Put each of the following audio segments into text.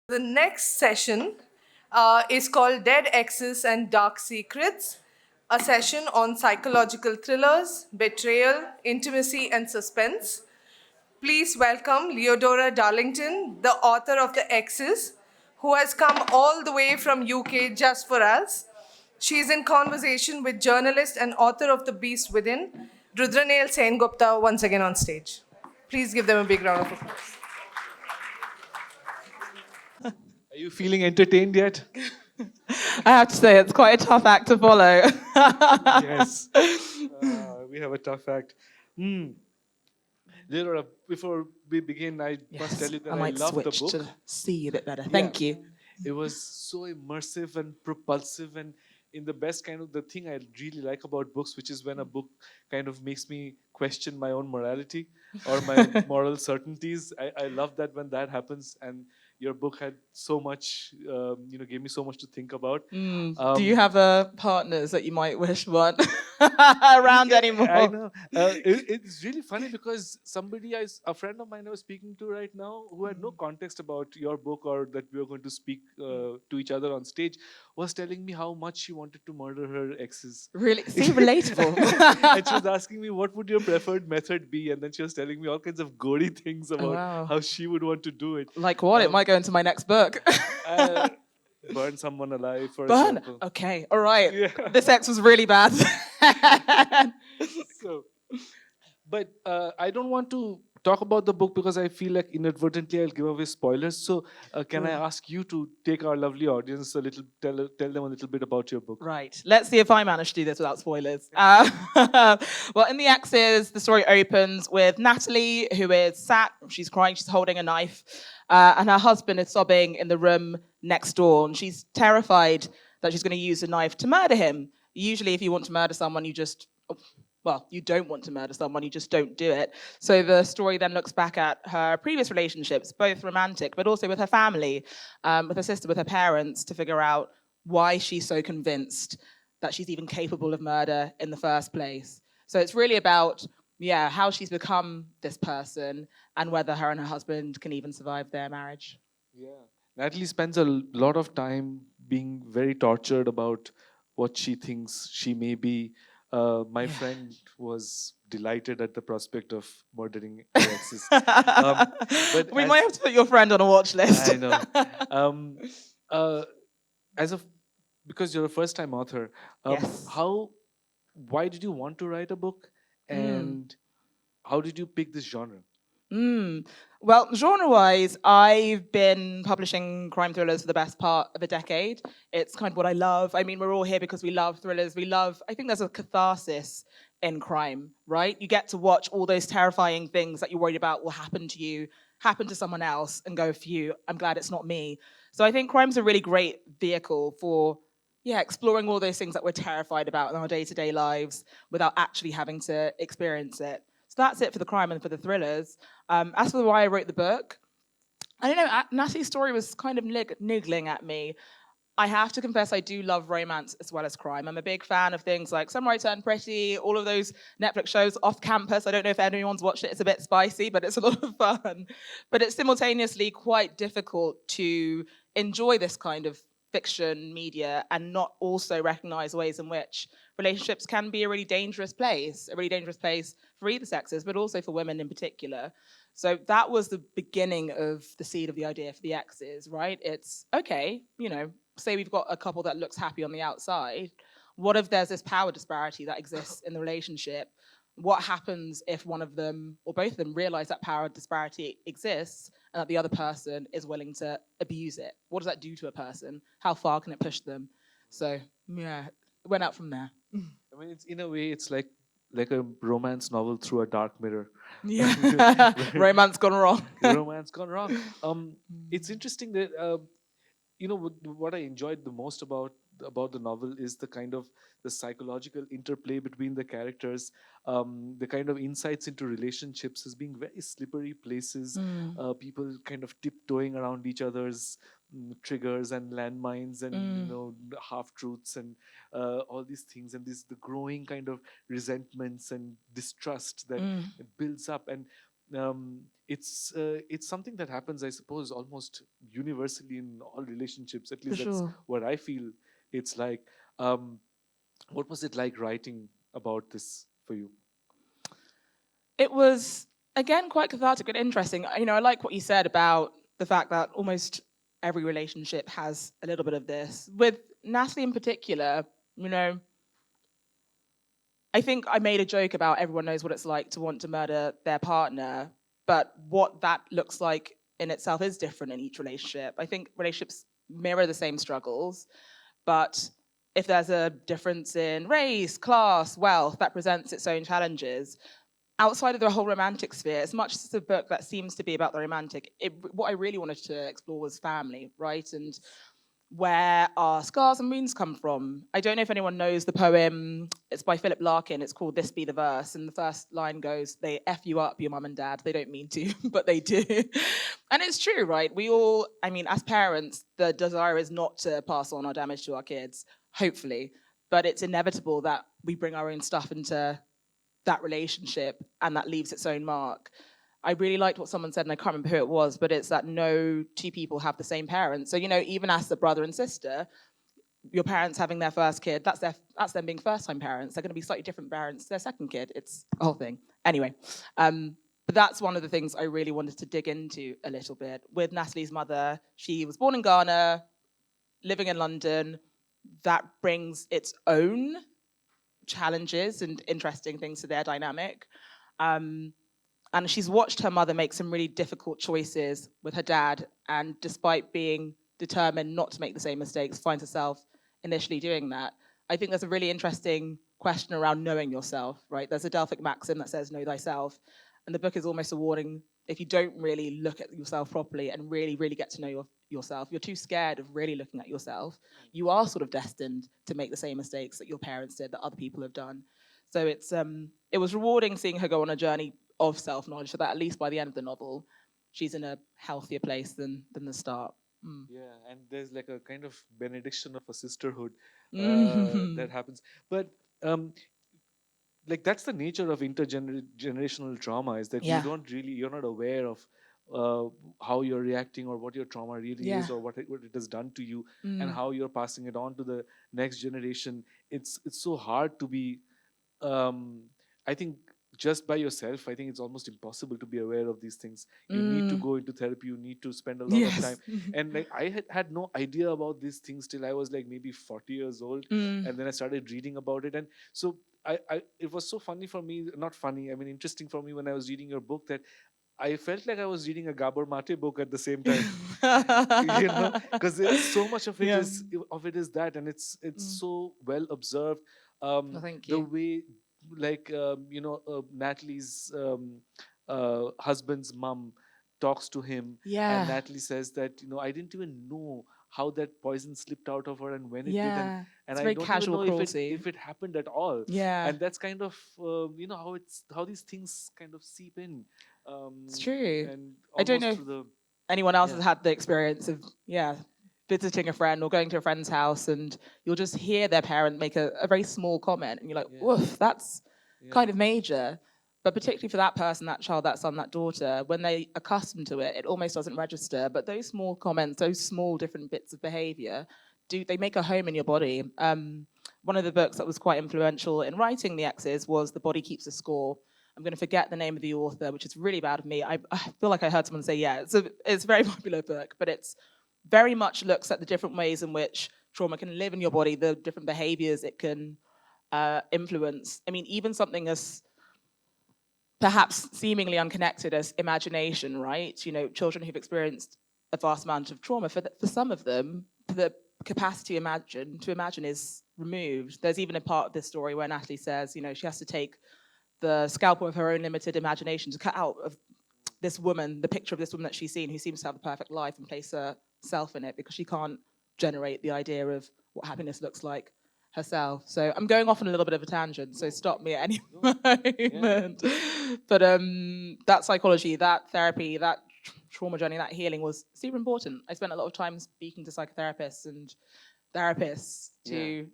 The next session is called Dead Exes and Dark Secrets, a session on psychological thrillers, betrayal, intimacy, and suspense. Please welcome Leodora Darlington, the author of The Exes, who has come all the way from UK just for us. She is in conversation with journalist and author of The Beast Within, Rudraneil Sengupta, once again on stage. Please give them a big round of applause. Are you feeling entertained yet? I have to say, it's quite a tough act to follow. Yes. We have a tough act. Hmm. Leora, before we begin, I must tell Yes, you I that I might love the switch book. to see a bit better. Yeah. Thank you. It was so immersive and propulsive, and in the best kind of the thing I really like about books, which is when a book kind of makes me question my own morality or my moral certainties. I love that when that happens, and your book had so much, gave me so much to think about. Do you have partners that you might wish weren't around Yeah, I anymore? know. It's really funny because a friend of mine I was speaking to right now, who had no context about your book or that we were going to speak to each other on stage, was telling me how much she wanted to murder her exes. Really? See, relatable. And she was asking me, what would your preferred method be? And then she was telling me all kinds of gory things Oh, about wow. how she would want to do it. Like what? It might go into my next book. Uh, Burn someone alive, for Burn. example. Okay. All right. Yeah. This ex was really bad. So, but I don't want to talk about the book because I feel like inadvertently I'll give away spoilers. So, can I ask you to take our lovely audience a little, tell them a little bit about your book? Right. Let's see if I manage to do this without spoilers. Well, in the Exes, the story opens with Natalie, who is sat, she's crying, she's holding a knife, and her husband is sobbing in the room next door, and she's terrified that she's going to use a knife to murder him. Usually, if you want to murder someone, you don't want to murder someone, you just don't do it. So the story then looks back at her previous relationships, both romantic, but also with her family, with her sister, with her parents, to figure out why she's so convinced that she's even capable of murder in the first place. So it's really about, how she's become this person and whether her and her husband can even survive their marriage. Yeah. Natalie spends a lot of time being very tortured about what she thinks she may be. My Yeah. friend was delighted at the prospect of murdering her exes. But We might have to put your friend on a watch list. I know. Um, uh, as of because you're a first-time author, Yes. why did you want to write a book, and how did you pick this genre? Well, genre-wise, I've been publishing crime thrillers for the best part of a decade. It's kind of what I love. I mean, we're all here because we love thrillers. I think there's a catharsis in crime, right? You get to watch all those terrifying things that you're worried about will happen to you, happen to someone else, and go, phew, I'm glad it's not me. So I think crime's a really great vehicle for, exploring all those things that we're terrified about in our day-to-day lives without actually having to experience it. So that's it for the crime and for the thrillers. As for why I wrote the book, I don't know, Natalie's story was kind of niggling at me. I have to confess, I do love romance as well as crime. I'm a big fan of things like Some Right Turn Pretty, all of those Netflix shows off campus. I don't know if anyone's watched it. It's a bit spicy, but it's a lot of fun. But it's simultaneously quite difficult to enjoy this kind of fiction media and not also recognize ways in which relationships can be a really dangerous place for either sexes, but also for women in particular. So that was the beginning of the seed of the idea for the Exes, right? It's okay, say we've got a couple that looks happy on the outside. What if there's this power disparity that exists in the relationship? What happens if one of them or both of them realize that power disparity exists and that the other person is willing to abuse it? What does that do to a person? How far can it push them? So, it went out from there. I mean, it's in a way, it's like a romance novel through a dark mirror. Yeah, romance gone wrong. Romance gone wrong. It's interesting that what I enjoyed the most about the novel is the kind of the psychological interplay between the characters, the kind of insights into relationships as being very slippery places, people kind of tiptoeing around each other's triggers and landmines and half truths and all these things, and the growing kind of resentments and distrust that builds up. And it's something that happens, I suppose, almost universally in all relationships. At For least that's sure. what I feel. It's like, um, what was it like writing about this for you? It was, again, quite cathartic and interesting. I like what you said about the fact that almost every relationship has a little bit of this. With Natalie in particular, you know, I think I made a joke about everyone knows what it's like to want to murder their partner, but what that looks like in itself is different in each relationship. I think relationships mirror the same struggles, but if there's a difference in race, class, wealth, that presents its own challenges. Outside of the whole romantic sphere, as much as it's a book that seems to be about the romantic, what I really wanted to explore was family, right? And where our scars and wounds come from. I don't know if anyone knows the poem. It's by Philip Larkin. It's called This Be the Verse. And the first line goes, they F you up, your mum and dad. They don't mean to, but they do. And it's true, right? We all, as parents, the desire is not to pass on our damage to our kids, hopefully. But it's inevitable that we bring our own stuff into that relationship and that leaves its own mark. I really liked what someone said, and I can't remember who it was, but it's that no two people have the same parents. So, even as the brother and sister, your parents having their first kid, that's them being first-time parents. They're going to be slightly different parents to their second kid. It's a whole thing. Anyway, but that's one of the things I really wanted to dig into a little bit. With Natalie's mother, she was born in Ghana, living in London. That brings its own challenges and interesting things to their dynamic. And she's watched her mother make some really difficult choices with her dad, and despite being determined not to make the same mistakes, finds herself initially doing that. I think there's a really interesting question around knowing yourself, right? There's a Delphic maxim that says, know thyself. And the book is almost a warning. If you don't really look at yourself properly and really, really get to know yourself, you're too scared of really looking at yourself, you are sort of destined to make the same mistakes that your parents did, that other people have done. So it was rewarding seeing her go on a journey of self-knowledge, so that at least by the end of the novel, she's in a healthier place than the start. Yeah, and there's like a kind of benediction of a sisterhood that Mm. happens. But um, like that's the nature of intergenerational trauma, is that Yeah. you're not aware of how you're reacting, or what your trauma really Yeah. is, or what it has done to you, and Mm. how you're passing it on to the next generation. It's so hard to be, um, I think, just by yourself. I think it's almost impossible to be aware of these things. You need to Mm. go into therapy, you need to spend a lot of time. Yes. And like I had no idea about these things till I was like maybe 40 years old, Mm. and then I started reading about it. And so it was so funny for me, not funny, I mean interesting for me, when I was reading your book, that I felt like I was reading a Gabor Mate book at the same time. Because so much of it Yeah. is that, and it's Mm. so well observed. Well, thank The you. way, like, Natalie's husband's mom talks to him, and Yeah. Natalie says that, I didn't even know how that poison slipped out of her and when it did, and Yeah. and It's I very don't even casual know cruelty. if it happened at all. Yeah. And that's kind of, how these things kind of seep in, It's true. and I don't almost know if through the, anyone else yeah, has had the experience of, yeah, visiting a friend or going to a friend's house, and you'll just hear their parent make a very small comment and you're like, yeah, woof, that's yeah, kind of major. But particularly for that person, that child, that son, that daughter, when they accustomed to it, it almost doesn't register. But those small comments, those small different bits of behavior, they make a home in your body. One of the books that was quite influential in writing the Exes was The Body Keeps a Score. I'm going to forget the name of the author, which is really bad of me. I feel like I heard someone say, yeah, it's a very popular book, but it's very much looks at the different ways in which trauma can live in your body, the different behaviors it can influence. Even something as perhaps seemingly unconnected as imagination, right? Children who've experienced a vast amount of trauma, for some of them, the capacity to imagine is removed. There's even a part of this story where Natalie says, she has to take the scalpel of her own limited imagination to cut out of this woman, the picture of this woman that she's seen who seems to have the perfect life, and place herself in it because she can't generate the idea of what happiness looks like herself. So I'm going off on a little bit of a tangent, so stop me at any no, yeah, moment. But that psychology, that therapy, that trauma journey, that healing was super important. I spent a lot of time speaking to psychotherapists and therapists yeah, to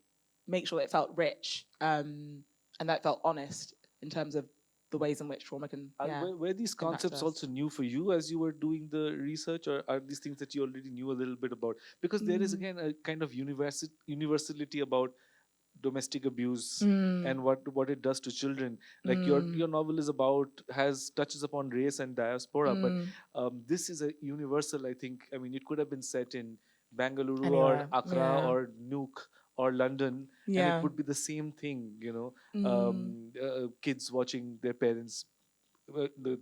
make sure it felt rich, and that it felt honest in terms of the ways in which trauma can, And were these impact concepts us. also new for you as you were doing the research, or are these things that you already knew a little bit about? Because there is again a kind of universality about domestic abuse and what it does to children. Like your novel is about, has touches upon race and diaspora, but this is a universal. I think. I mean, it could have been set in Bangalore or Anywhere, Accra yeah, or Nuuk or London, and it yeah. would be the same thing. Kids watching their parents,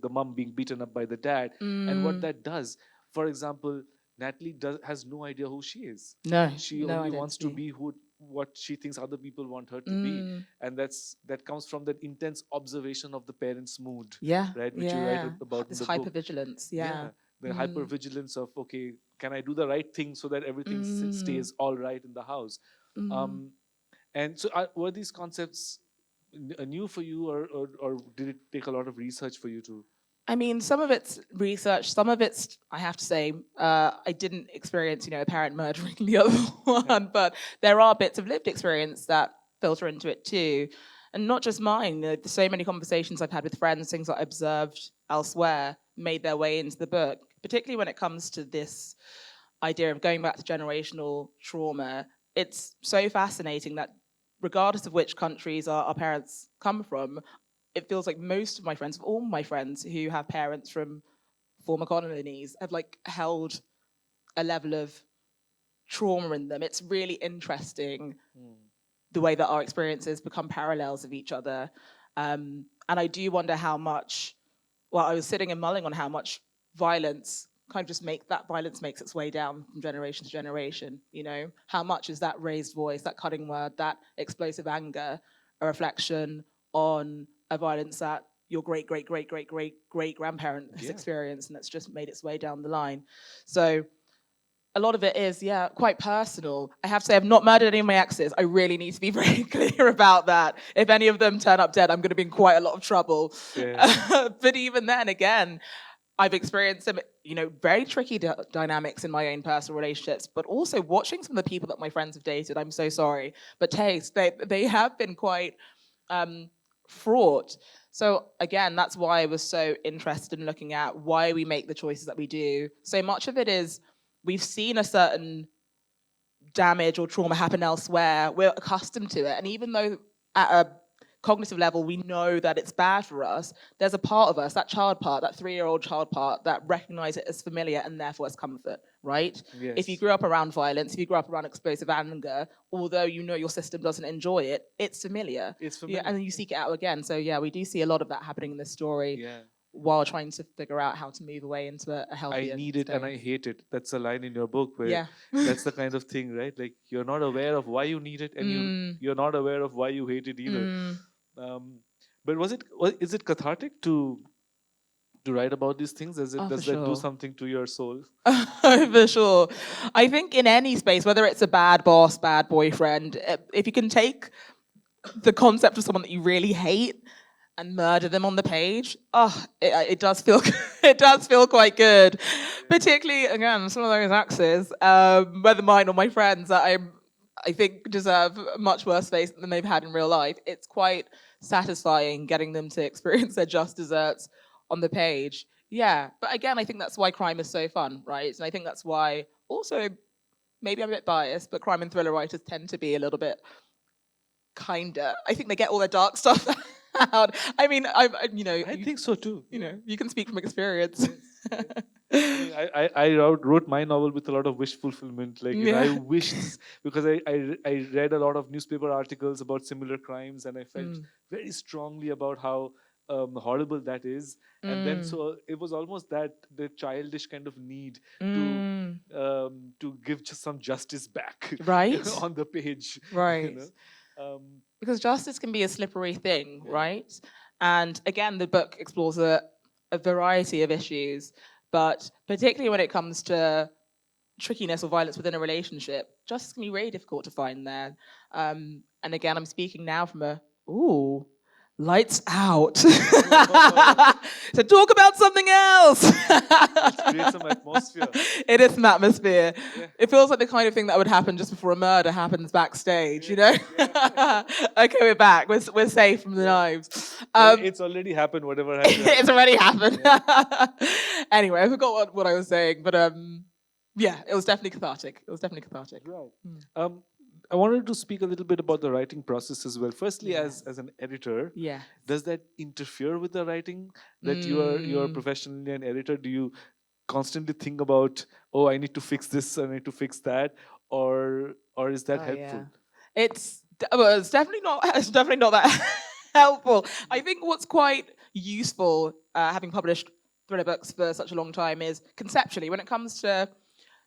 the mom being beaten up by the dad, and what that does. For example, Natalie has no idea who she is. No, She no only wants to identity. be what she thinks other people want her to be, and that comes from that intense observation of the parents' mood, Yeah, right, which you write yeah. about in This the book. hypervigilance, yeah. Yeah, the hypervigilance of, okay, can I do the right thing so that everything stays all right in the house. um, and so, were these concepts new for you, or did it take a lot of research for you to? I mean, some of it's research, some of it's, I have to say, I didn't experience, a parent murdering the other one, but there are bits of lived experience that filter into it too. And not just mine, there's so many conversations I've had with friends, things that I observed elsewhere made their way into the book, particularly when it comes to this idea of going back to generational trauma. It's so fascinating that regardless of which countries our parents come from, it feels like most of my friends, all my friends who have parents from former colonies, have like held a level of trauma in them. It's really interesting the way that our experiences become parallels of each other. And I do wonder how much, well, I was sitting and mulling on how much violence kind of just that violence makes its way down from generation to generation. How much is that raised voice, that cutting word, that explosive anger a reflection on a violence that your great great great great great great grandparent has experienced, and it's just made its way down the line. So a lot of it is, yeah, quite personal. I have to say, I've not murdered any of my exes. I really need to be very clear about that. If any of them turn up dead, I'm going to be in quite a lot of trouble. Yeah. But even then, again, I've experienced some, very tricky dynamics in my own personal relationships, but also watching some of the people that my friends have dated. I'm so sorry, but taste, they have been quite fraught. So again, that's why I was so interested in looking at why we make the choices that we do. So much of it is we've seen a certain damage or trauma happen elsewhere. We're accustomed to it. And even though at a cognitive level we know that it's bad for us, there's a part of us, that child part, that 3-year-old child part, that recognize it as familiar and therefore as comfort, right? Yes. If you grew up around violence, if you grew up around explosive anger, although your system doesn't enjoy it, it's familiar. It's familiar. Yeah, and then you seek it out again. So yeah, we do see a lot of that happening in this story. Yeah. While trying to figure out how to move away into a healthier I need it and I hate it. That's a line in your book where Yeah. that's the kind of thing, right? Like, you're not aware of why you need it, and you're not aware of why you hate it either. But is it cathartic to write about these things? Does for that do sure. something to your soul? For sure. I think in any space, whether it's a bad boss, bad boyfriend, if you can take the concept of someone that you really hate and murder them on the page, it does feel it does feel quite good. Particularly, again, some of those exes, whether mine or my friends, that I think deserve much worse face than they've had in real life. It's quite satisfying getting them to experience their just desserts on the page. Yeah, but again, I think that's why crime is so fun, right? And I think that's why also, maybe I'm a bit biased, but crime and thriller writers tend to be a little bit kinder. I think they get all their dark stuff out. I mean, I think so too. You can speak from experience. I wrote my novel with a lot of wish fulfillment. Like, I wished, because I read a lot of newspaper articles about similar crimes, and I felt very strongly about how horrible that is. And then, so it was almost that the childish kind of need to give just some justice back, right, on the page, right. Because justice can be a slippery thing, right? And again, the book explores a variety of issues, but particularly when it comes to trickiness or violence within a relationship, justice can be really difficult to find there. And again, I'm speaking now from lights out. So talk about something else. Let's create some atmosphere. It is some atmosphere. Yeah. It feels like the kind of thing that would happen just before a murder happens backstage, you know? Yeah. Okay, we're back. We're safe from the knives. It's already happened, whatever has happened. It's already happened. Anyway, I forgot what I was saying, but yeah, it was definitely cathartic. It was definitely cathartic. Right. I wanted to speak a little bit about the writing process as well. Firstly, Yes. as an editor, Yeah. does that interfere with the writing? That you are professionally an editor? Do you constantly think about, oh, I need to fix this, I need to fix that, or is that Oh, helpful? yeah. It's definitely not. It's definitely not that helpful. I think what's quite useful, having published thriller books for such a long time, is conceptually when it comes to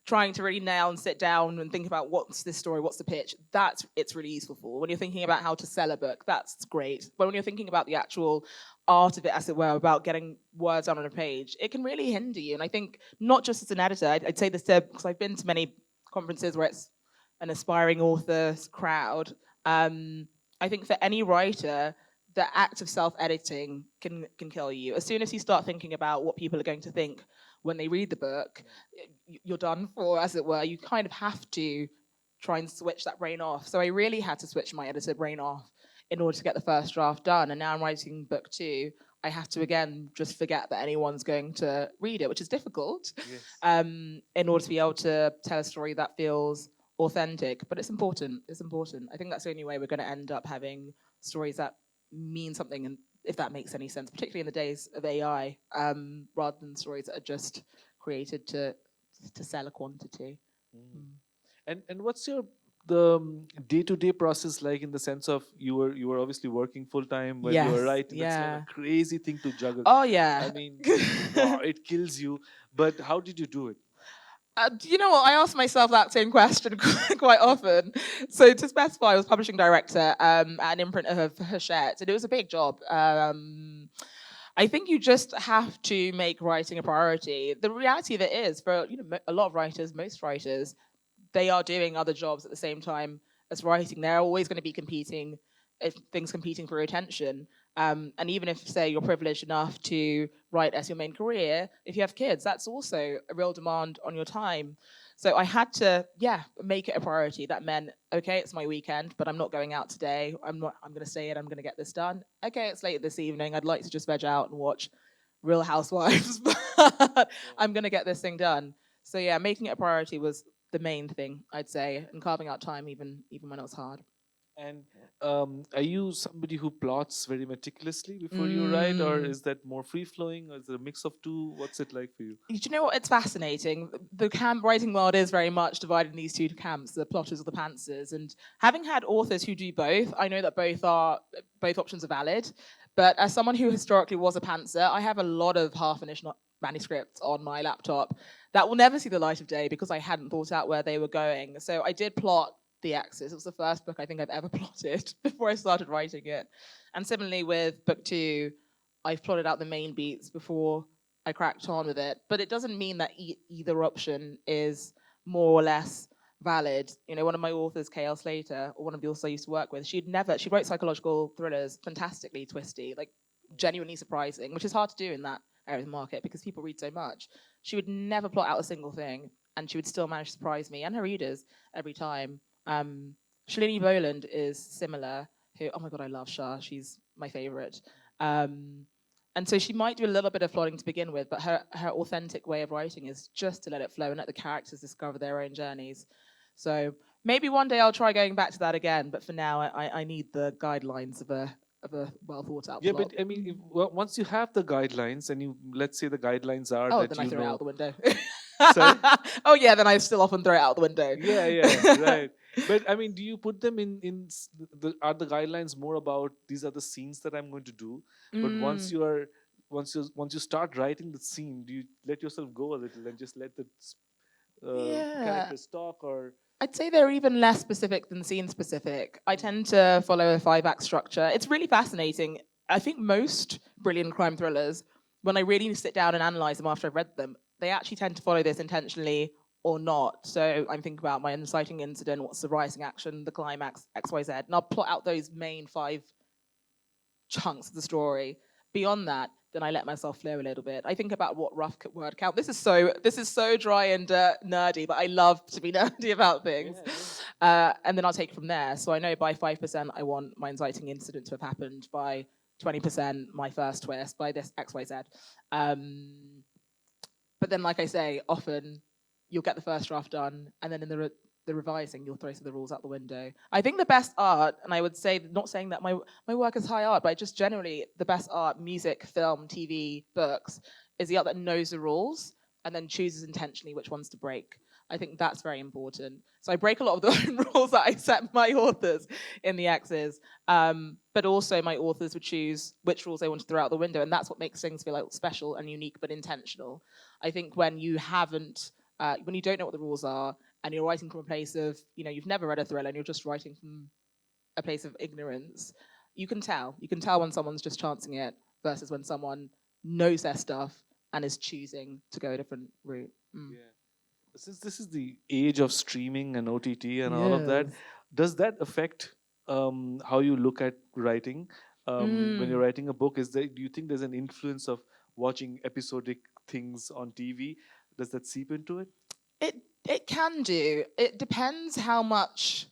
trying to really nail and sit down and think about what's this story, what's the pitch. It's really useful for. When you're thinking about how to sell a book, that's great. But when you're thinking about the actual art of it, as it were, about getting words down on a page, it can really hinder you. And I think not just as an editor, I'd say this because I've been to many conferences where it's an aspiring author's crowd. I think for any writer, the act of self-editing can kill you. As soon as you start thinking about what people are going to think when they read the book, you're done for, as it were. You kind of have to try and switch that brain off. So I really had to switch my editor brain off in order to get the first draft done. And now I'm writing book 2. I have to again just forget that anyone's going to read it, which is difficult, in order to be able to tell a story that feels authentic. But it's important. It's important. I think that's the only way we're going to end up having stories that mean something, and if that makes any sense, particularly in the days of AI, rather than stories that are just created to sell a quantity. And what's your the day-to-day process like, in the sense of you were obviously working full time when you were Yes, writing? That's like yeah. a crazy thing to juggle. Oh yeah. I mean, wow, it kills you. But how did you do it? You know what? I ask myself that same question quite often. So to specify, I was publishing director at an imprint of Hachette, and it was a big job. I think you just have to make writing a priority. The reality of it is, for a lot of writers, most writers, they are doing other jobs at the same time as writing. They're always going to be competing, things competing for your attention. And even if, say, you're privileged enough to write as your main career, if you have kids, that's also a real demand on your time. So I had to, make it a priority. That meant, okay, it's my weekend, but I'm not going out today. I'm going to stay in. I'm going to get this done. Okay, it's late this evening. I'd like to just veg out and watch Real Housewives, but I'm going to get this thing done. So yeah, making it a priority was the main thing, I'd say, and carving out time even when it was hard. And are you somebody who plots very meticulously before you write, or is that more free flowing, or is it a mix of two? What's it like for you? Do you know what? It's fascinating. The camp writing world is very much divided in these two camps: the plotters or the pantsers. And having had authors who do both, I know that both options are valid. But as someone who historically was a pantser, I have a lot of half-finished manuscripts on my laptop that will never see the light of day because I hadn't thought out where they were going. So I did plot the Exes. It was the first book I think I've ever plotted before I started writing it. And similarly with book 2, I've plotted out the main beats before I cracked on with it. But it doesn't mean that either option is more or less valid. One of my authors, K.L. Slater, or one of the authors I used to work with, she wrote psychological thrillers, fantastically twisty, like genuinely surprising, which is hard to do in that area of the market because people read so much. She would never plot out a single thing, and she would still manage to surprise me and her readers every time. Shalini Boland is similar. Who, oh my god, I love Shah. She's my favorite. And so she might do a little bit of plotting to begin with, but her authentic way of writing is just to let it flow and let the characters discover their own journeys. So maybe one day I'll try going back to that again, but for now I need the guidelines of a well thought out plot. But I mean, once you have the guidelines, and let's say the guidelines are that then I throw it out the window. Sorry? Oh yeah, then I still often throw it out the window. Yeah, right. But I mean, do you put them are the guidelines more about these are the scenes that I'm going to do? But once you start writing the scene, do you let yourself go a little and just let the characters talk? Or I'd say they're even less specific than scene specific. I tend to follow a 5-act structure. It's really fascinating. I think most brilliant crime thrillers, when I really sit down and analyze them after I've read them, they actually tend to follow this intentionally or not. So I'm thinking about my inciting incident, what's the rising action, the climax, X, Y, Z, and I'll plot out those main 5 chunks of the story. Beyond that, then I let myself flow a little bit. I think about what rough word count. This is so dry and nerdy, but I love to be nerdy about things. Yeah, yeah. And then I'll take it from there. So I know by 5% I want my inciting incident to have happened. By 20% my first twist. By this X Y Z. But then, like I say, often you'll get the first draft done, and then in the revising, you'll throw some of the rules out the window. I think the best art, and I would say, not saying that my work is high art, but just generally the best art, music, film, TV, books, is the art that knows the rules and then chooses intentionally which ones to break. I think that's very important. So I break a lot of the rules that I set my authors in the X's, but also my authors would choose which rules they want to throw out the window, and that's what makes things feel like special and unique but intentional. I think when you haven't, when you don't know what the rules are, and you're writing from a place of, you've never read a thriller and you're just writing from a place of ignorance, you can tell. You can tell when someone's just chancing it versus when someone knows their stuff and is choosing to go a different route. Yeah. Since this is the age of streaming and OTT and all of that, Yes. does that affect how you look at writing? When you're writing a book, do you think there's an influence of watching episodic things on TV? Does that seep into it? It can do. It depends how much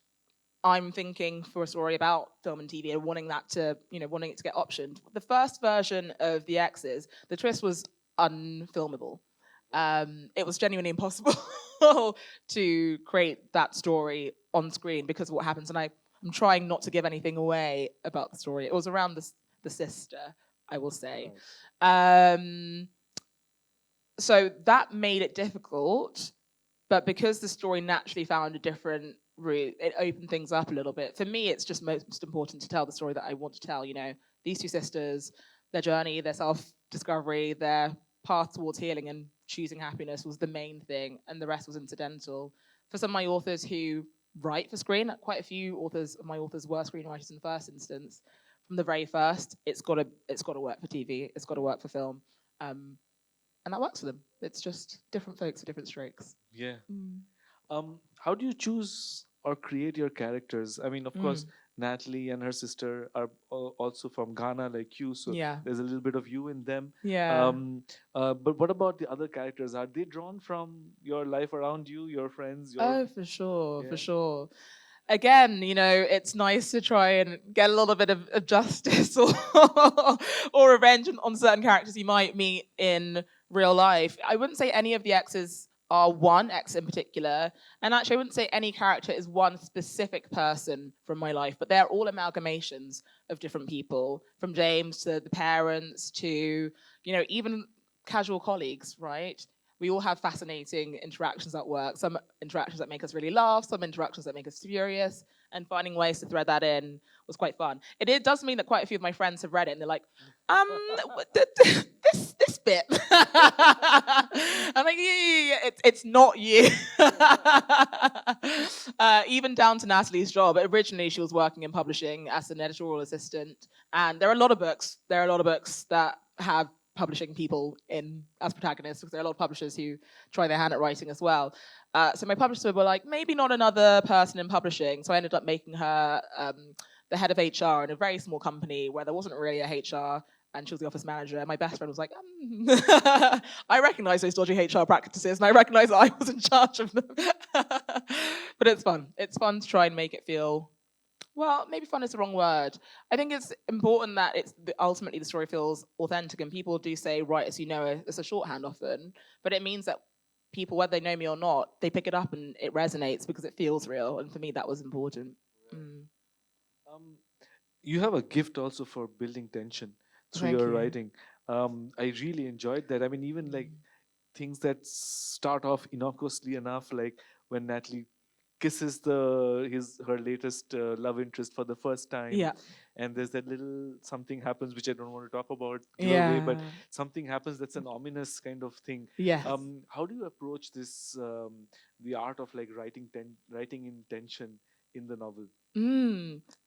I'm thinking for a story about film and TV and wanting wanting it to get optioned. The first version of The Exes, the twist was unfilmable. It was genuinely impossible to create that story on screen because of what happens. And I'm trying not to give anything away about the story. It was around the sister, I will say. So that made it difficult. But because the story naturally found a different route, it opened things up a little bit. For me, it's just most important to tell the story that I want to tell. These two sisters, their journey, their self-discovery, their path towards healing and choosing happiness was the main thing, and the rest was incidental. For some of my authors who write for screen, quite a few of my authors were screenwriters in the first instance. From the very first, it's got to work for TV, it's got to work for film, and that works for them. It's just different folks with different strokes. Yeah. How do you choose or create your characters? I mean, of course, Natalie and her sister are also from Ghana, like you, so Yeah. there's a little bit of you in them. Yeah. But what about the other characters? Are they drawn from your life around you, your friends? Oh, for sure, Yeah. for sure. Again, it's nice to try and get a little bit of justice or revenge on certain characters you might meet in real life. I wouldn't say any of the exes are one ex in particular, and actually I wouldn't say any character is one specific person from my life, but they're all amalgamations of different people, from James to the parents to, even casual colleagues, right? We all have fascinating interactions at work. Some interactions that make us really laugh, some interactions that make us furious, and finding ways to thread that in was quite fun. It does mean that quite a few of my friends have read it and they're like, this bit. I'm like, yeah, it's not you. Even down to Natalie's job. Originally, she was working in publishing as an editorial assistant, and there are a lot of books. There are a lot of books that have publishing people in as protagonists, because there are a lot of publishers who try their hand at writing as well. So my publishers were like, maybe not another person in publishing. So I ended up making her the head of HR in a very small company where there wasn't really a HR, and she was the office manager. And my best friend was like, I recognize those dodgy HR practices, and I recognize that I was in charge of them. But it's fun. It's fun to try and make it feel, well, maybe fun is the wrong word. I think it's important that ultimately the story feels authentic, and people do say, write as you know, it's a shorthand often, but it means that people, whether they know me or not, they pick it up and it resonates because it feels real, and for me that was important. You have a gift also for building tension through Thank your you. writing. I really enjoyed that. I mean, even like things that start off innocuously enough, like when Natalie kisses her latest love interest for the first time. Yeah. And there's that little something happens, which I don't want to talk about, give away, but Yeah. something happens that's an ominous kind of thing. Yes. How do you approach this, the art of like writing in tension in the novel?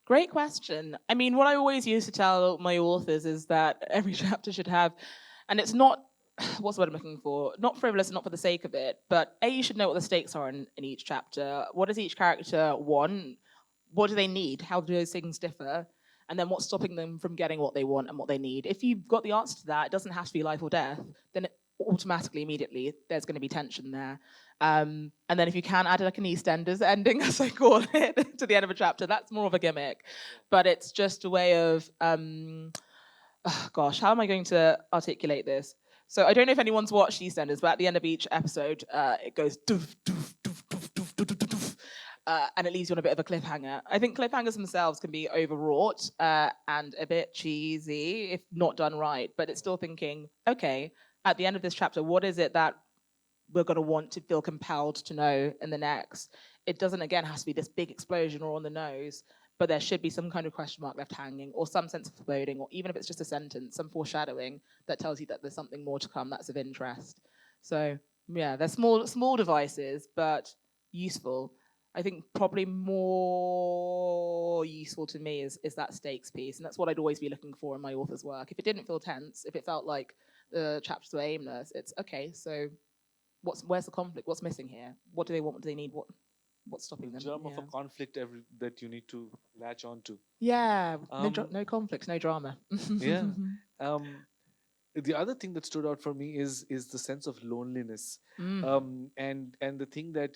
Great question. I mean, what I always used to tell my authors is that every chapter should have, and it's not, what's the word I'm looking for? Not frivolous, not for the sake of it, but you should know what the stakes are in each chapter. What does each character want? What do they need? How do those things differ? and then what's stopping them from getting what they want and what they need. If you've got the answer to that, it doesn't have to be life or death, then automatically, immediately, there's going to be tension there. And then if you can add like an EastEnders ending, as I call it, to the end of a chapter, that's more of a gimmick. But it's just a way of, oh gosh, how am I going to articulate this? So I don't know if anyone's watched EastEnders, but at the end of each episode, it goes doof, doof, doof, doof, doof, doof, doof, doof, and it leaves you on a bit of a cliffhanger. I think cliffhangers themselves can be overwrought and a bit cheesy if not done right, but it's still thinking, okay, at the end of this chapter, what is it that we're going to want to feel compelled to know in the next? It doesn't, again, have to be this big explosion or on the nose, but there should be some kind of question mark left hanging, or some sense of foreboding, or even if it's just a sentence, some foreshadowing that tells you that there's something more to come that's of interest. So yeah, they're small devices, but useful. I think probably more useful to me is that stakes piece, and that's what I'd always be looking for in my author's work. If it didn't feel tense, if it felt like the chapters were aimless, it's okay. So where's the conflict? What's missing here? What do they want? What do they need? What's stopping them? Germ of a conflict that you need to latch onto. Yeah, Um, no conflicts, no drama. yeah. The other thing that stood out for me is the sense of loneliness, and the thing that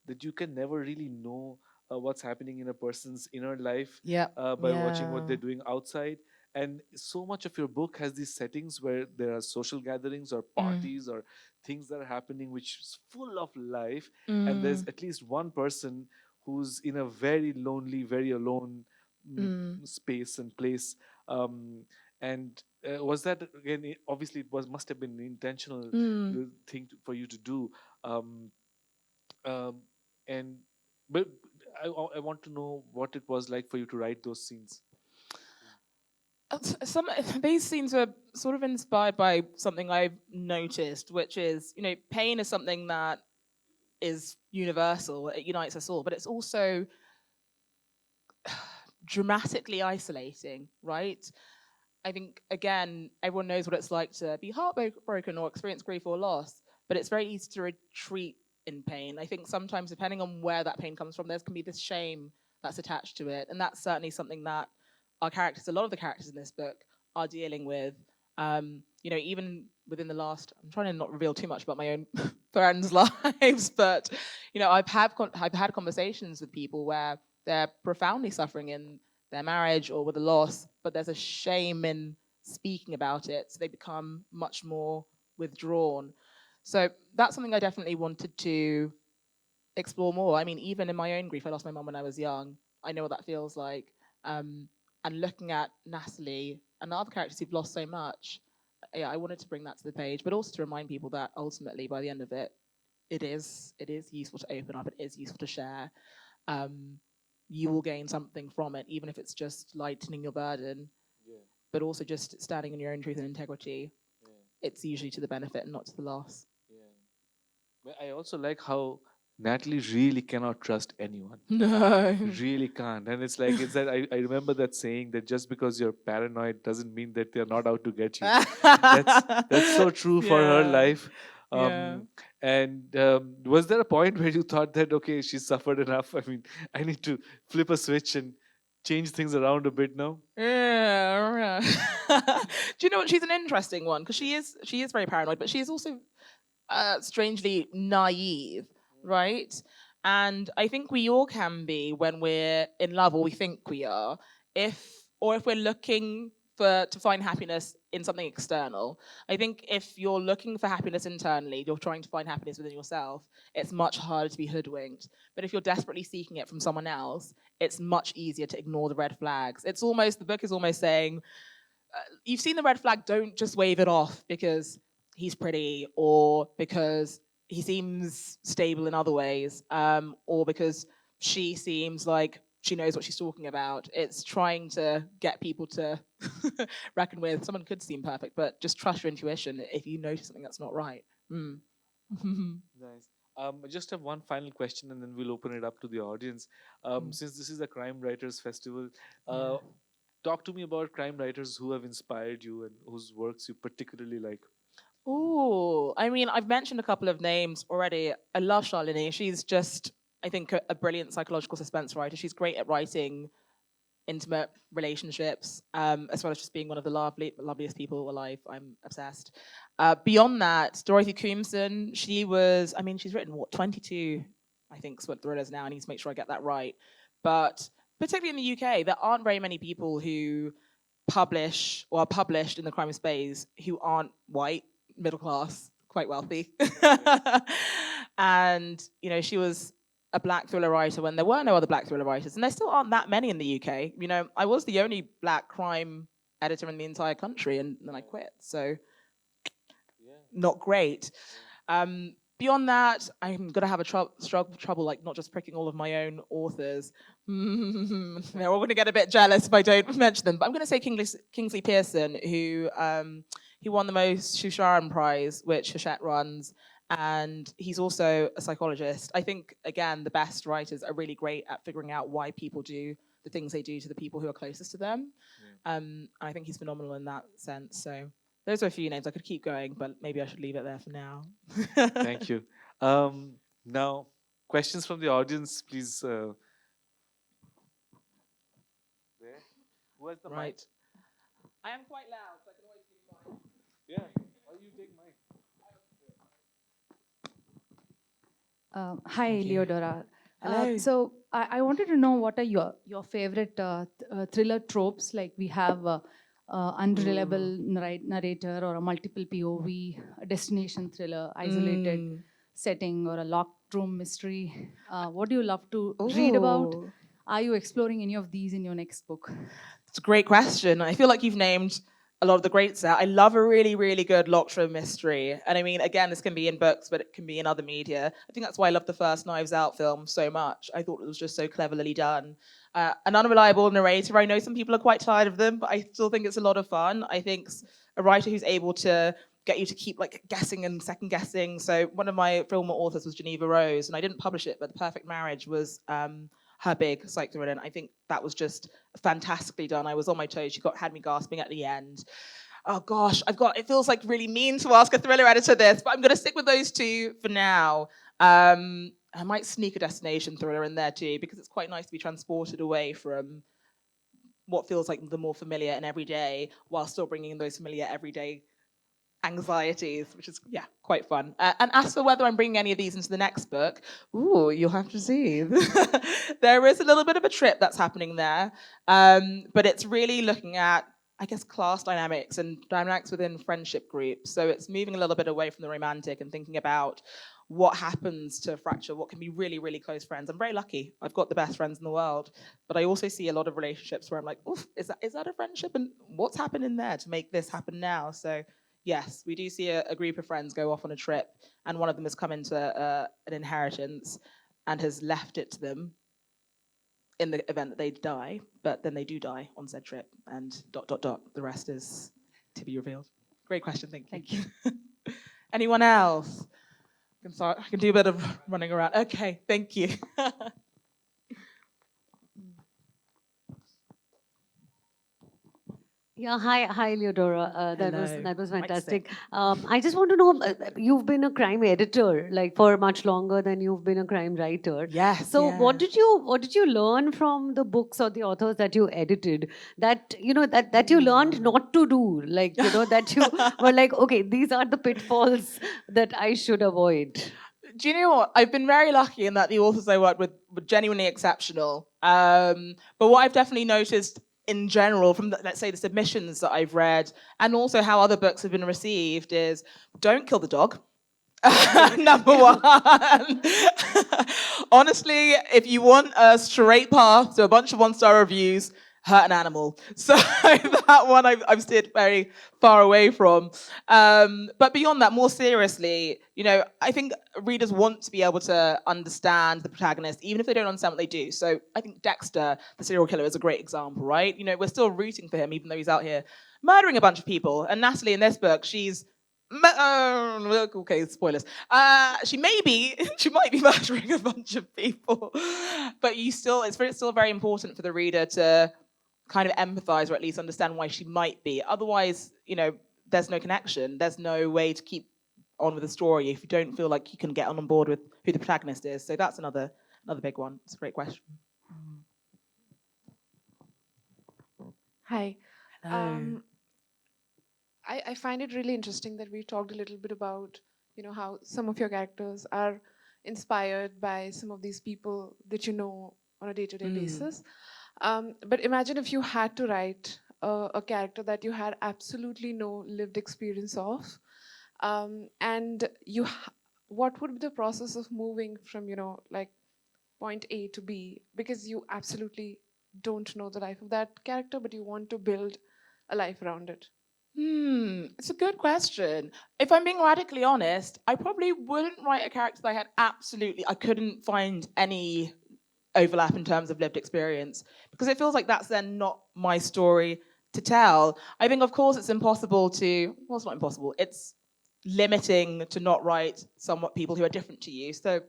that you can never really know what's happening in a person's inner life Yeah, by watching what yeah. they're doing outside. And so much of your book has these settings where there are social gatherings or parties or things that are happening which is full of life, and there's at least one person who's in a very lonely, very alone space and place. And was that again? Obviously, it was must have been an intentional thing for you to do. Um, um, and but I want to know what it was like for you to write those scenes. Some these scenes were sort of inspired by something I've noticed, which is, pain is something that is universal. It unites us all, but it's also dramatically isolating, right? I think, again, everyone knows what it's like to be heartbroken or experience grief or loss, but it's very easy to retreat in pain. I think sometimes, depending on where that pain comes from, there can be this shame that's attached to it. And that's certainly something that a lot of the characters in this book, are dealing with. Even within the last, I'm trying to not reveal too much about my own friends' lives, but, I've had conversations with people where they're profoundly suffering in their marriage or with a loss, but there's a shame in speaking about it, so they become much more withdrawn. So that's something I definitely wanted to explore more. I mean, even in my own grief, I lost my mum when I was young. I know what that feels like. And looking at Natalie and the other characters who've lost so much, yeah, I wanted to bring that to the page, but also to remind people that ultimately, by the end of it, it is useful to open up. It is useful to share. You will gain something from it, even if it's just lightening your burden, but also just standing in your own truth and integrity. It's usually to the benefit and not to the loss. But I also like how Natalie really cannot trust anyone. No. Really can't. And it's like, I remember that saying that just because you're paranoid doesn't mean that they're not out to get you. That's so true for her Yeah. life. Yeah. And was there a point where you thought that, okay, she's suffered enough? I mean, I need to flip a switch and change things around a bit now? Yeah. Do you know what? She's an interesting one because she is very paranoid, but she is also strangely naive, right? And I think we all can be when we're in love, or we think we are, if we're looking to find happiness in something external. I think if you're looking for happiness internally, you're trying to find happiness within yourself, it's much harder to be hoodwinked. But if you're desperately seeking it from someone else, it's much easier to ignore the red flags. The book is almost saying, you've seen the red flag, don't just wave it off because he's pretty, or because he seems stable in other ways, or because she seems like she knows what she's talking about. It's trying to get people to reckon with, someone could seem perfect, but just trust your intuition if you notice something that's not right. Nice. I just have one final question, and then we'll open it up to the audience. Since this is a crime writers festival, talk to me about crime writers who have inspired you and whose works you particularly like. Ooh, I mean, I've mentioned a couple of names already. I love Charlene. She's just, I think, a brilliant psychological suspense writer. She's great at writing intimate relationships, as well as just being one of the loveliest people alive. I'm obsessed. Beyond that, Dorothy Coomson, she's written, 22, I think, is what thrillers now. I need to make sure I get that right. But particularly in the UK, there aren't very many people who publish or are published in the crime space who aren't white, middle class, quite wealthy. And, she was a black thriller writer when there were no other black thriller writers, and there still aren't that many in the UK. I was the only black crime editor in the entire country, and then I quit. So, not great. Beyond that, I'm gonna have a trouble, like not just pricking all of my own authors. They're all gonna get a bit jealous if I don't mention them. But I'm gonna say Kingsley Pearson, who he won the most Shusharen Prize, which Hachette runs, and he's also a psychologist. I think again, the best writers are really great at figuring out why people do the things they do to the people who are closest to them. I think he's phenomenal in that sense. So. Those are a few names. I could keep going, but maybe I should leave it there for now. Thank you. Now, questions from the audience, please. There. Who has the mic? Right. I am quite loud, so I can always use mine. Yeah, or you take mine. Hi, Leodora. Hello. So I wanted to know what are your favorite thriller tropes? Like we have unreliable narrator or a multiple POV, a destination thriller, isolated setting, or a locked room mystery. What do you love to read about? Ooh. Are you exploring any of these in your next book? It's a great question. I feel like you've named a lot of the greats there. I love a really, really good locked room mystery. And I mean, again, this can be in books, but it can be in other media. I think that's why I love the first Knives Out film so much. I thought it was just so cleverly done. An unreliable narrator, I know some people are quite tired of them, but I still think it's a lot of fun. I think a writer who's able to get you to keep like guessing and second guessing. So one of my film authors was Geneva Rose, and I didn't publish it, but The Perfect Marriage was her big psych thriller, and I think that was just fantastically done. I was on my toes. She had me gasping at the end. Oh gosh, it feels like really mean to ask a thriller editor this, but I'm going to stick with those two for now. I might sneak a destination thriller in there too, because it's quite nice to be transported away from what feels like the more familiar and everyday, while still bringing in those familiar everyday anxieties, which is, quite fun. And as for whether I'm bringing any of these into the next book, you'll have to see. There is a little bit of a trip that's happening there, but it's really looking at, I guess, class dynamics and dynamics within friendship groups. So it's moving a little bit away from the romantic and thinking about what happens to fracture, what can be really, really close friends. I'm very lucky. I've got the best friends in the world, but I also see a lot of relationships where I'm like, oof, is that a friendship? And what's happened in there to make this happen now? So yes, we do see a group of friends go off on a trip, and one of them has come into an inheritance and has left it to them in the event that they die, but then they do die on said trip, and ... The rest is to be revealed. Great question, thank you. Thank you. Anyone else? I can do a bit of running around. Okay, thank you. Yeah, hi, Leodora. That was Hello. fantastic. I just want to know, you've been a crime editor like for much longer than you've been a crime writer. Yes. So yeah. what did you learn from the books or the authors that you edited that that you learned not to do, like that you were like, okay, these are the pitfalls that I should avoid. Do you know what? I've been very lucky in that the authors I worked with were genuinely exceptional. But what I've definitely noticed in general from, let's say, the submissions that I've read, and also how other books have been received, is don't kill the dog. Number one. Honestly, if you want a straight path to a bunch of 1-star reviews, hurt an animal. So that one I've steered very far away from. But beyond that, more seriously, I think readers want to be able to understand the protagonist, even if they don't understand what they do. So I think Dexter, the serial killer, is a great example, right? We're still rooting for him, even though he's out here murdering a bunch of people. And Natalie, in this book, she's okay, spoilers. She might be murdering a bunch of people, but it's still very important for the reader to kind of empathize or at least understand why she might be. Otherwise, there's no connection. There's no way to keep on with the story if you don't feel like you can get on board with who the protagonist is. So that's another big one. It's a great question. Hi. Hello. Um, I find it really interesting that we talked a little bit about, how some of your characters are inspired by some of these people that you know on a day-to-day Mm. basis. But imagine if you had to write a character that you had absolutely no lived experience of, and what would be the process of moving from, like point A to B, because you absolutely don't know the life of that character, but you want to build a life around it. It's a good question. If I'm being radically honest, I probably wouldn't write a character that I couldn't find any overlap in terms of lived experience because it feels like that's then not my story to tell. I think, of course, it's impossible to, well, it's not impossible, it's limiting to not write somewhat people who are different to you. So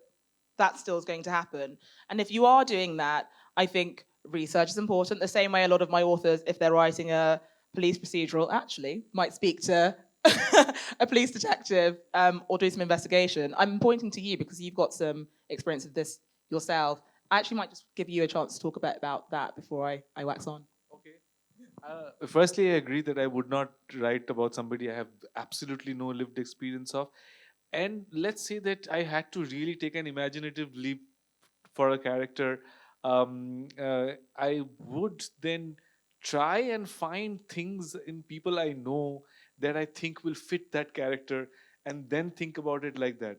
that still is going to happen. And if you are doing that, I think research is important. The same way a lot of my authors, if they're writing a police procedural, actually might speak to a police detective or do some investigation. I'm pointing to you because you've got some experience of this yourself. I actually might just give you a chance to talk a bit about that before I wax on. Okay. Firstly, I agree that I would not write about somebody I have absolutely no lived experience of. And let's say that I had to really take an imaginative leap for a character. I would then try and find things in people I know that I think will fit that character, and then think about it like that.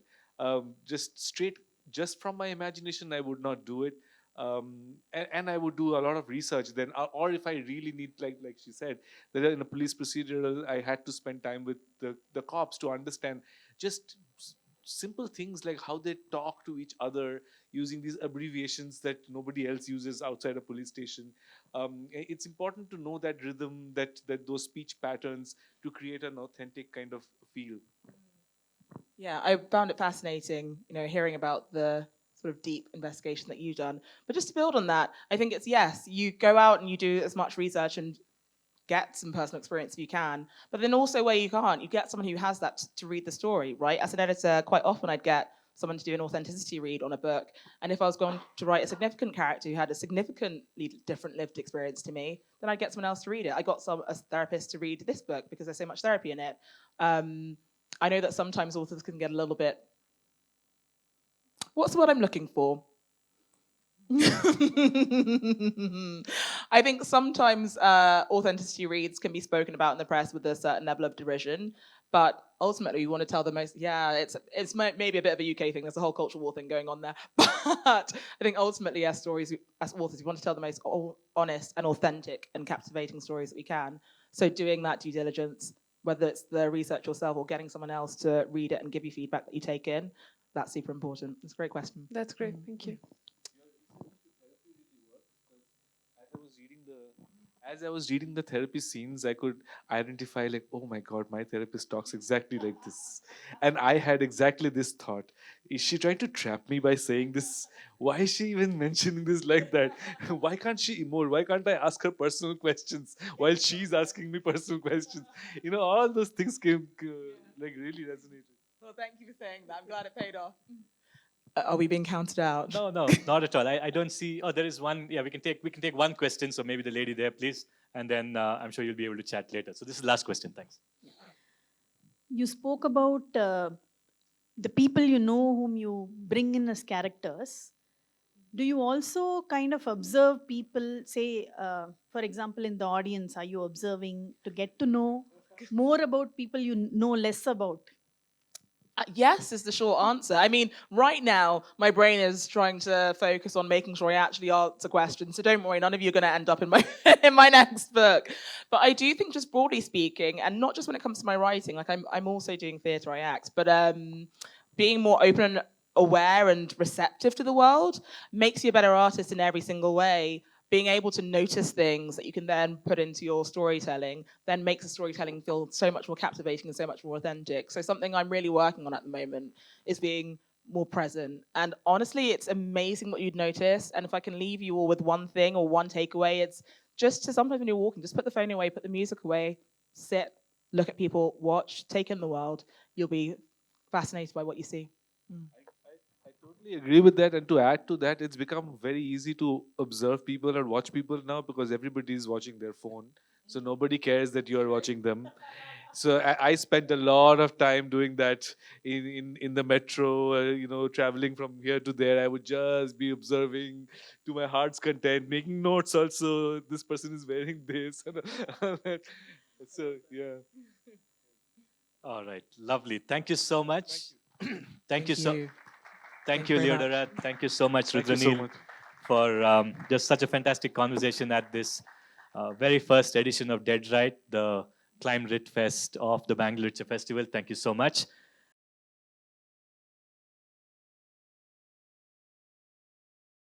Just straight, just from my imagination, I would not do it. And I would do a lot of research then, or if I really need, like she said, that in a police procedural, I had to spend time with the cops to understand just simple things like how they talk to each other using these abbreviations that nobody else uses outside a police station. It's important to know that rhythm, that those speech patterns, to create an authentic kind of feel. Yeah, I found it fascinating, hearing about the sort of deep investigation that you've done. But just to build on that, I think it's yes, you go out and you do as much research and get some personal experience if you can, but then also where you can't, you get someone who has that to read the story, right? As an editor, quite often I'd get someone to do an authenticity read on a book, and if I was going to write a significant character who had a significantly different lived experience to me, then I'd get someone else to read it. I got a therapist to read this book because there's so much therapy in it. I know that sometimes authors can get a little bit, what's the word I'm looking for? I think sometimes authenticity reads can be spoken about in the press with a certain level of derision, but ultimately you want to tell the most. Yeah, it's maybe a bit of a UK thing. There's a whole culture war thing going on there, but I think ultimately, as authors, we want to tell the most honest and authentic and captivating stories that we can. So doing that due diligence, whether it's the research yourself or getting someone else to read it and give you feedback that you take in, that's super important. It's a great question. That's great. Thank you. As I was reading the therapy scenes, I could identify, like, oh my god, my therapist talks exactly like this, and I had exactly this thought: is she trying to trap me by saying this? Why is she even mentioning this like that? Why can't she emote? Why can't I ask her personal questions while she's asking me personal questions? All those things came, like, really resonated. Well, thank you for saying that. I'm glad it paid off. Are we being counted out? No, no, not at all. I don't see. Oh, there is one. Yeah, we can take one question. So maybe the lady there, please, and then I'm sure you'll be able to chat later. So this is the last question. Thanks. You spoke about the people you know whom you bring in as characters. Do you also kind of observe people, say, for example, in the audience, are you observing to get to know more about people you know less about? Yes, is the short answer. I mean, right now, my brain is trying to focus on making sure I actually answer questions. So don't worry, none of you are going to end up in my in my next book. But I do think, just broadly speaking, and not just when it comes to my writing, like I'm also doing theatre, I act, but being more open and aware and receptive to the world makes you a better artist in every single way. Being able to notice things that you can then put into your storytelling then makes the storytelling feel so much more captivating and so much more authentic. So something I'm really working on at the moment is being more present. And honestly, it's amazing what you'd notice. And if I can leave you all with one thing or one takeaway, it's just to sometimes when you're walking, just put the phone away, put the music away, sit, look at people, watch, take in the world. You'll be fascinated by what you see. I totally agree with that. And to add to that, it's become very easy to observe people and watch people now because everybody is watching their phone. so nobody cares that you are watching them. So I spent a lot of time doing that in the metro, traveling from here to there. I would just be observing to my heart's content, making notes also. This person is wearing this. So, yeah. All right, lovely. Thank you so much. Thank you so. you. Thank Thank you, you very much. Leodora. Thank you so much, Thank you so Rudraneil, much. for just such a fantastic conversation at this very first edition of Dead Right, the Climb Lit Fest of the Bangalore Literature Festival. Thank you so much.